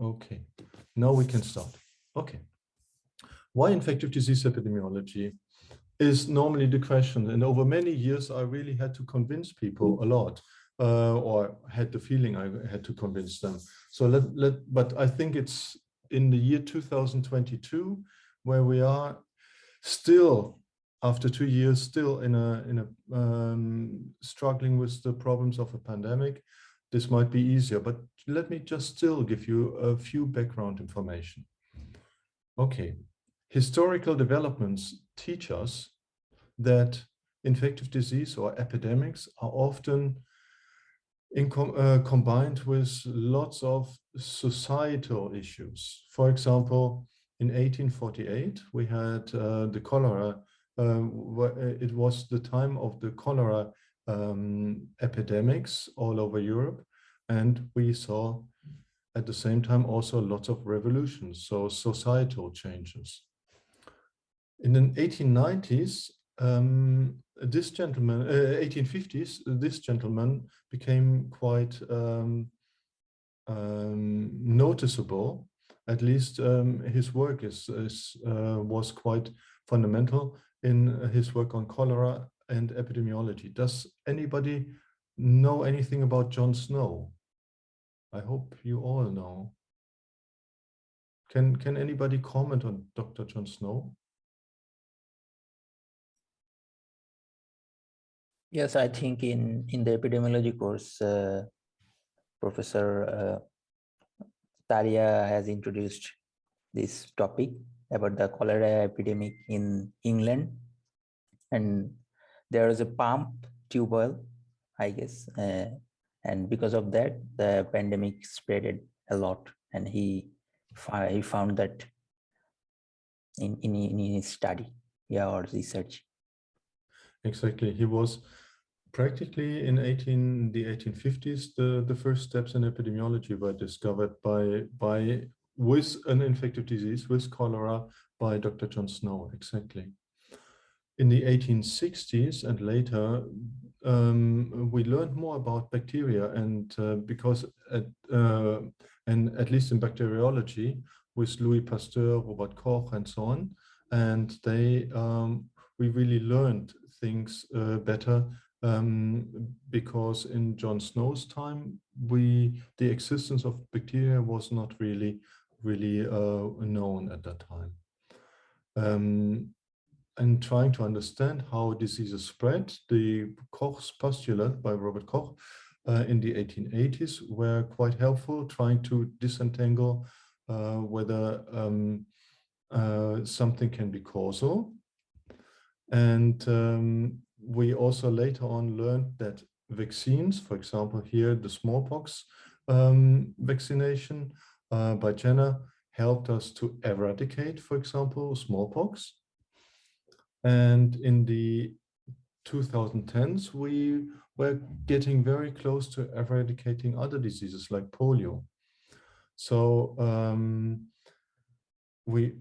Okay, now we can start. Okay. Why infectious disease epidemiology is normally the question. And over many years, I really had to convince people a lot, or had the feeling I had to convince them. So but I think it's in the year 2022, where we are still, after 2 years, still in a struggling with the problems of a pandemic. This might be easier, but let me just still give you a few background information. Okay, historical developments teach us that infectious disease or epidemics are often combined with lots of societal issues. For example, in 1848, we had the cholera. It was the time of the cholera epidemics all over Europe. And we saw at the same time also lots of revolutions, so societal changes. In the 1890s, this gentleman, 1850s, this gentleman became quite noticeable. At least his work was quite fundamental in his work on cholera and epidemiology. Does anybody know anything about John Snow? I hope you all know. Can anybody comment on Dr. John Snow? Yes, I think in the epidemiology course, Professor Taria has introduced this topic about the cholera epidemic in England, and there is a pump tube oil, I guess, and because of that, the pandemic spreaded a lot, and he found that in his study, or research. Exactly, he was practically in the 1850s. The first steps in epidemiology were discovered with an infectious disease, with cholera, by Dr. John Snow. Exactly. In the 1860s and later, we learned more about bacteria, and because at least in bacteriology, with Louis Pasteur, Robert Koch, and so on, and we really learned things better because in John Snow's time, the existence of bacteria was not really known at that time. And trying to understand how diseases spread, the Koch's postulate by Robert Koch in the 1880s were quite helpful, trying to disentangle whether something can be causal. And we also later on learned that vaccines, for example, here the smallpox vaccination by Jenner, helped us to eradicate, for example, smallpox. And in the 2010s, we were getting very close to eradicating other diseases like polio. So it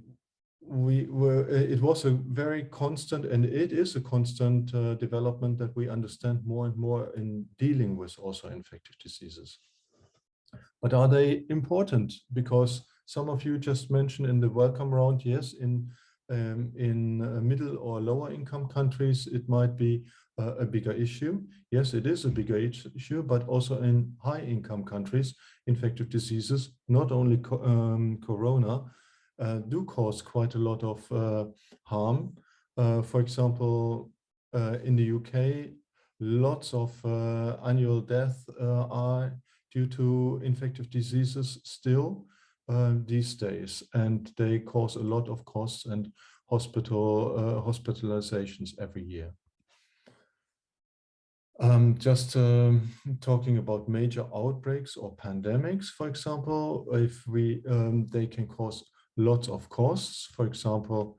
was a very constant, and it is a constant development that we understand more and more in dealing with also infectious diseases. But are they important? Because some of you just mentioned in the welcome round, yes, in middle or lower income countries, it might be a bigger issue. Yes, it is a bigger issue, but also in high income countries, infectious diseases, not only corona, do cause quite a lot of harm. For example, in the UK, lots of annual deaths are due to infectious diseases still these days, and they cause a lot of costs and hospitalizations every year. Just talking about major outbreaks or pandemics, for example, if they can cause lots of costs. For example,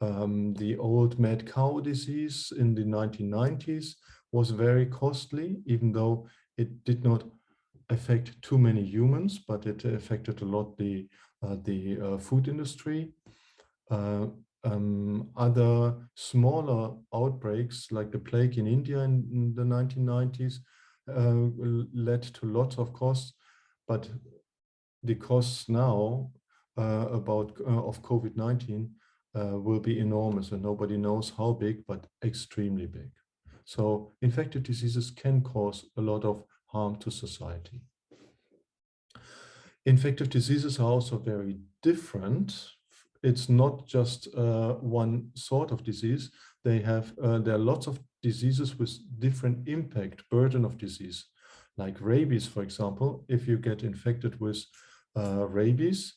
the old mad cow disease in the 1990s was very costly, even though it did not affect too many humans, but it affected a lot the food industry. Other smaller outbreaks like the plague in India in the 1990s led to lots of costs, but the costs now of COVID-19 will be enormous, and nobody knows how big, but extremely big. So infectious diseases can cause a lot of harm to society. Infectious diseases are also very different. It's not just one sort of disease. There are lots of diseases with different impact, burden of disease, like rabies, for example. If you get infected with rabies,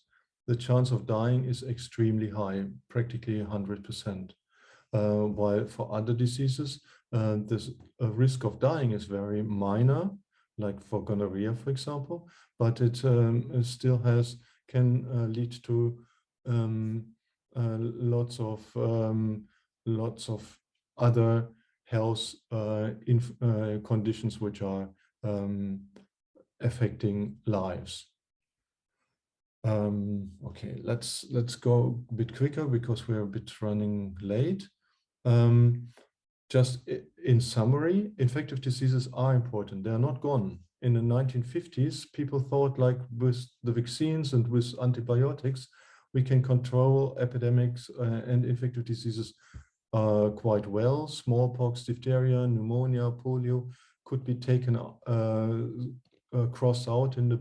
the chance of dying is extremely high, practically 100%. While for other diseases, this risk of dying is very minor, like for gonorrhea, for example, but it still can lead to lots of other health conditions which are affecting lives. Okay, let's go a bit quicker because we're a bit running late. Just in summary, infectious diseases are important. They are not gone. In the 1950s, people thought, like with the vaccines and with antibiotics, we can control epidemics and infectious diseases quite well. Smallpox, diphtheria, pneumonia, polio could be taken crossed out in the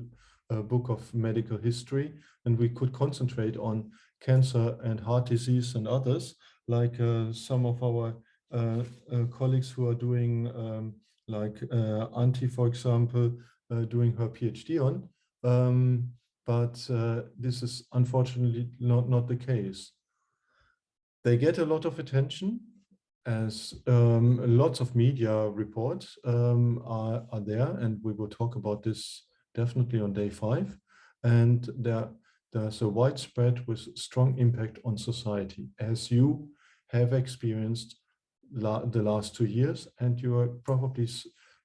book of medical history, and we could concentrate on cancer and heart disease and others, like some of our colleagues who are doing, like Antti, for example, doing her PhD on. But this is unfortunately not the case. They get a lot of attention, as lots of media reports are there, and we will talk about this definitely on day 5. And there's a widespread with strong impact on society, as you have experienced the last 2 years, and you are probably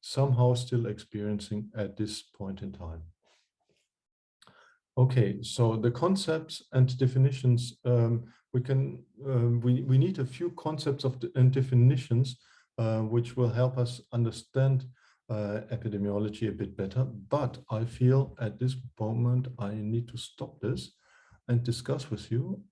somehow still experiencing at this point in time. Okay, so the concepts and definitions, we need a few concepts and definitions which will help us understand epidemiology a bit better. But I feel at this moment I need to stop this and discuss with you